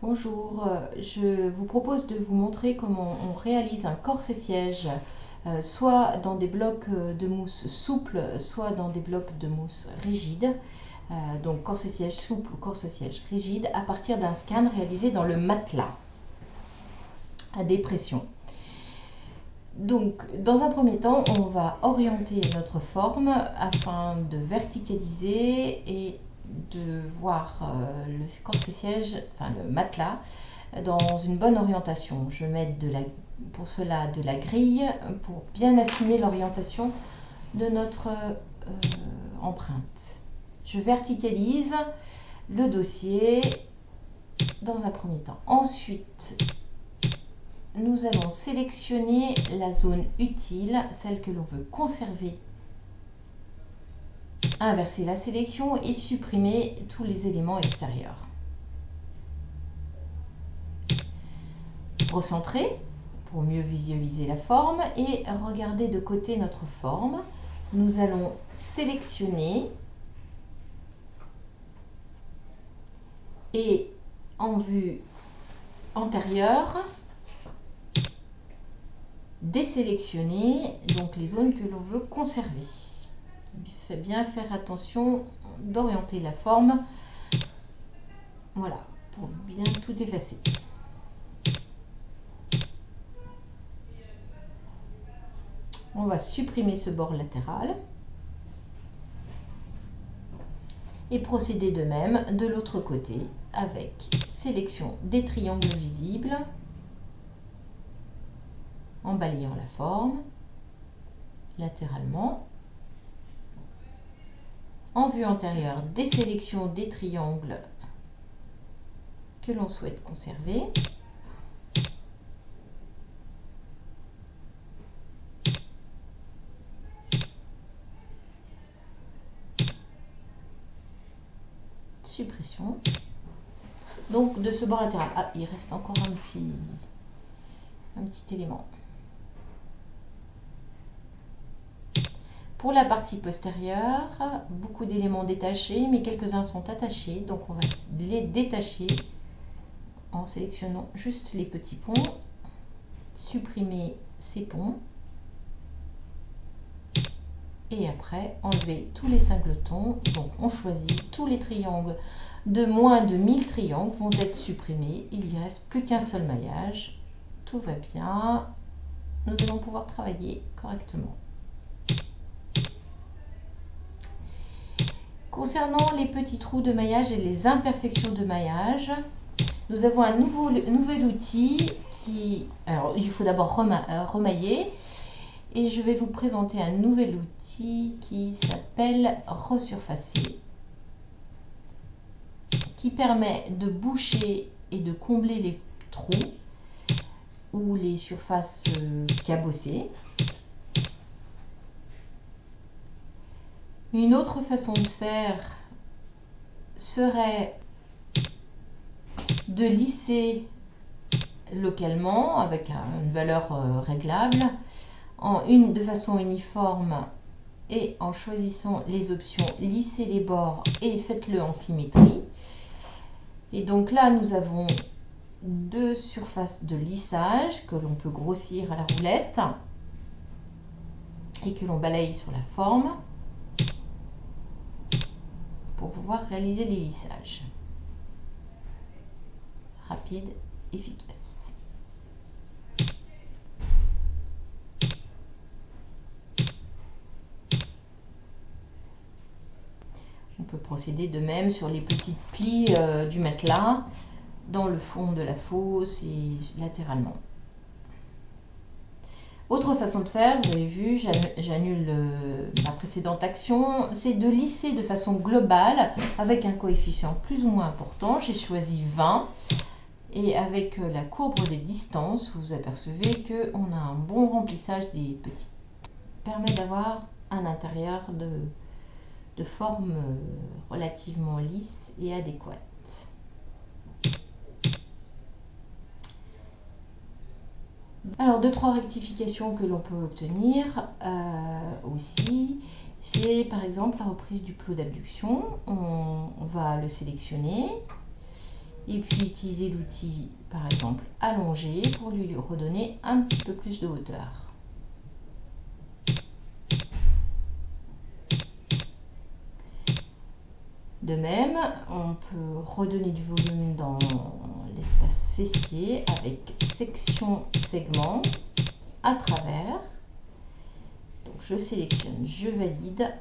Bonjour, je vous propose de vous montrer comment on réalise un corset-siège, soit dans des blocs de mousse souple, soit dans des blocs de mousse rigide. Donc corset-siège souple ou corset-siège rigide à partir d'un scan réalisé dans le matelas à dépression. Donc, dans un premier temps, on va orienter notre forme afin de verticaliser et de voir le corset-siège, enfin le matelas, dans une bonne orientation. Je vais mettre pour cela de la grille pour bien affiner l'orientation de notre empreinte. Je verticalise le dossier dans un premier temps. Ensuite, nous allons sélectionner la zone utile, celle que l'on veut conserver. Inverser la sélection et supprimer tous les éléments extérieurs. Recentrer pour mieux visualiser la forme et regarder de côté notre forme. Nous allons sélectionner et en vue antérieure, désélectionner donc les zones que l'on veut conserver. Il faut bien faire attention d'orienter la forme, voilà, pour bien tout effacer. On va supprimer ce bord latéral et procéder de même de l'autre côté avec sélection des triangles visibles en balayant la forme latéralement. En vue antérieure, désélection des triangles que l'on souhaite conserver. Suppression. Donc de ce bord latéral, il reste encore un petit élément. Pour la partie postérieure, beaucoup d'éléments détachés, mais quelques-uns sont attachés. Donc on va les détacher en sélectionnant juste les petits ponts. Supprimer ces ponts. Et après, enlever tous les singletons. Donc on choisit tous les triangles de moins de 1000 triangles vont être supprimés. Il ne reste plus qu'un seul maillage. Tout va bien. Nous allons pouvoir travailler correctement. Concernant les petits trous de maillage et les imperfections de maillage, nous avons un nouvel outil qui... Alors, il faut d'abord remailler. Et je vais vous présenter un nouvel outil qui s'appelle Resurfacer, qui permet de boucher et de combler les trous ou les surfaces cabossées. Une autre façon de faire serait de lisser localement avec une valeur réglable de façon uniforme et en choisissant les options lisser les bords et faites-le en symétrie. Et donc là nous avons deux surfaces de lissage que l'on peut grossir à la roulette et que l'on balaye sur la forme pour pouvoir réaliser les lissages. Rapide, efficace. On peut procéder de même sur les petites plis du matelas, dans le fond de la fosse et latéralement. Autre façon de faire, vous avez vu, j'annule ma précédente action, c'est de lisser de façon globale avec un coefficient plus ou moins important. J'ai choisi 20 et avec la courbe des distances, vous apercevez qu'on a un bon remplissage des petits. Ça permet d'avoir un intérieur de forme relativement lisse et adéquate. Alors, 2-3 rectifications que l'on peut obtenir aussi, c'est par exemple la reprise du plot d'abduction. On va le sélectionner Et puis utiliser l'outil, par exemple, allongé pour lui redonner un petit peu plus de hauteur. De même, on peut redonner du volume dans l'espace fessier avec section segment à travers. Donc je sélectionne, je valide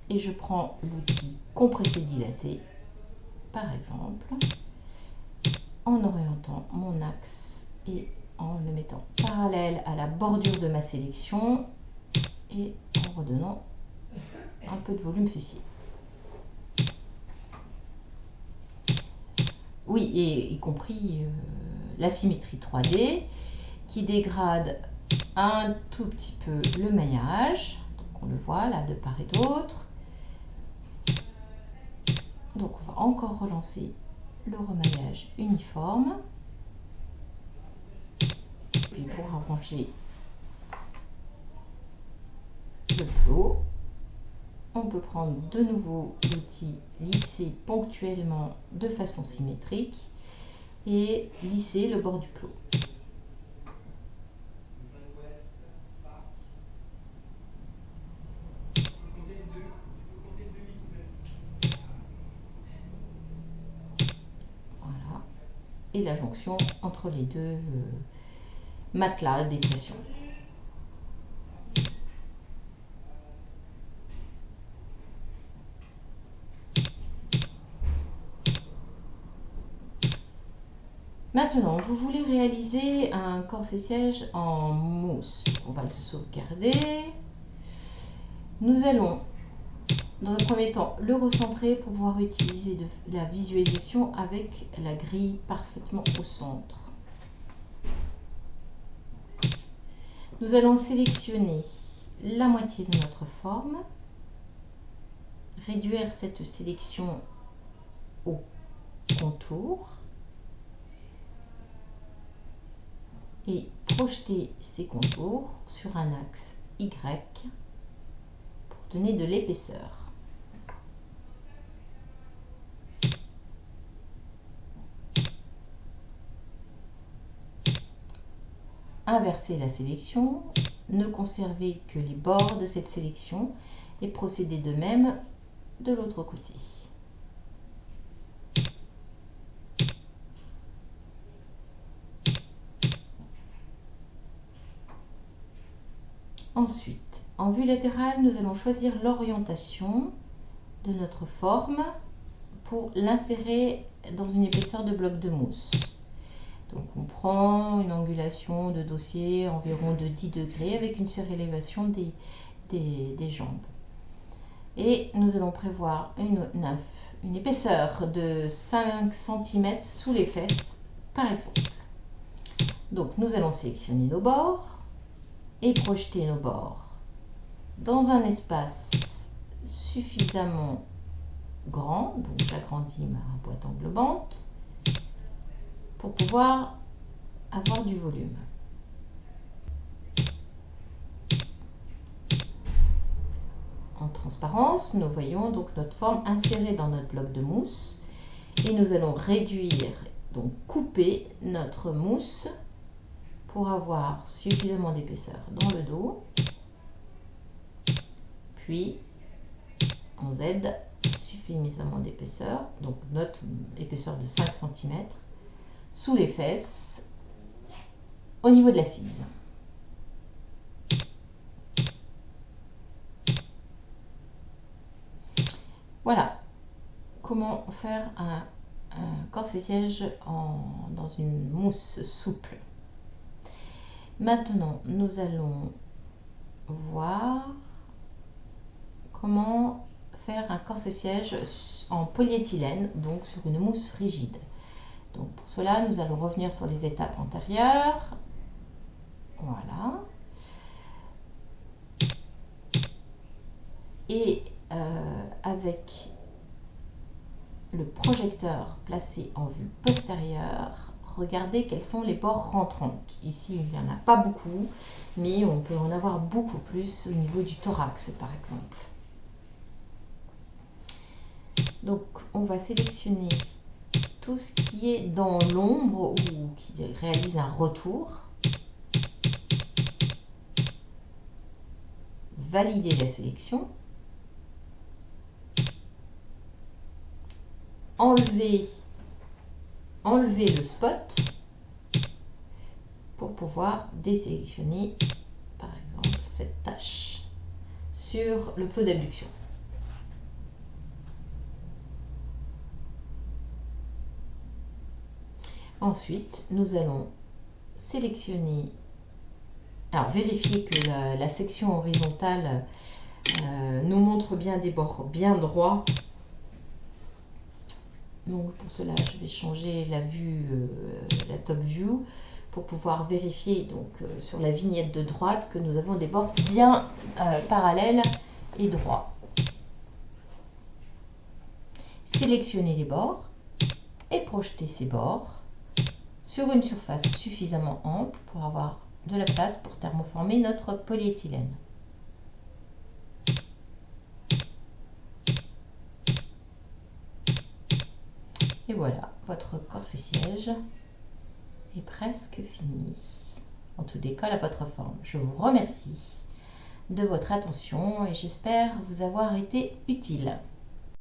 et je prends l'outil compresser dilater, par exemple, en orientant mon axe et en le mettant parallèle à la bordure de ma sélection et en redonnant un peu de volume fessier. Oui, et y compris la symétrie 3D qui dégrade un tout petit peu le maillage. Donc on le voit là de part et d'autre. Donc on va encore relancer le remaillage uniforme. Puis pour arranger le plot, on peut prendre de nouveau l'outil lisser ponctuellement de façon symétrique et lisser le bord du plot. Voilà. Et la jonction entre les deux matelas des pressions. Maintenant, vous voulez réaliser un corset-siège en mousse. On va le sauvegarder. Nous allons, dans un premier temps, le recentrer pour pouvoir utiliser la visualisation avec la grille parfaitement au centre. Nous allons sélectionner la moitié de notre forme, réduire cette sélection au contour et projeter ces contours sur un axe Y pour donner de l'épaisseur. Inverser la sélection, ne conserver que les bords de cette sélection et procéder de même de l'autre côté. Ensuite, en vue latérale, nous allons choisir l'orientation de notre forme pour l'insérer dans une épaisseur de bloc de mousse. Donc on prend une angulation de dossier environ de 10 degrés avec une surélévation des jambes. Et nous allons prévoir une épaisseur de 5 cm sous les fesses, par exemple. Donc nous allons sélectionner nos bords et projeter nos bords dans un espace suffisamment grand, donc j'agrandis ma boîte englobante pour pouvoir avoir du volume. En transparence, nous voyons donc notre forme insérée dans notre bloc de mousse et nous allons réduire, donc couper notre mousse pour avoir suffisamment d'épaisseur dans le dos, puis en Z suffisamment d'épaisseur, donc notre épaisseur de 5 cm sous les fesses au niveau de l'assise. Voilà comment faire un corset-siège dans une mousse souple. Maintenant, nous allons voir comment faire un corset-siège en polyéthylène, donc sur une mousse rigide. Donc pour cela, nous allons revenir sur les étapes antérieures. Voilà. Et avec le projecteur placé en vue postérieure, regardez quels sont les bords rentrants. Ici, il n'y en a pas beaucoup, mais on peut en avoir beaucoup plus au niveau du thorax, par exemple. Donc on va sélectionner tout ce qui est dans l'ombre ou qui réalise un retour. Valider la sélection. Enlever le spot pour pouvoir désélectionner par exemple cette tâche sur le plot d'abduction. Ensuite, nous allons sélectionner, alors vérifier que la section horizontale nous montre bien des bords bien droits. Donc pour cela, je vais changer la vue, la top view, pour pouvoir vérifier donc sur la vignette de droite que nous avons des bords bien parallèles et droits. Sélectionner les bords et projeter ces bords sur une surface suffisamment ample pour avoir de la place pour thermoformer notre polyéthylène. Et voilà, votre corset-siège est presque fini. En tout décolle à votre forme. Je vous remercie de votre attention et j'espère vous avoir été utile.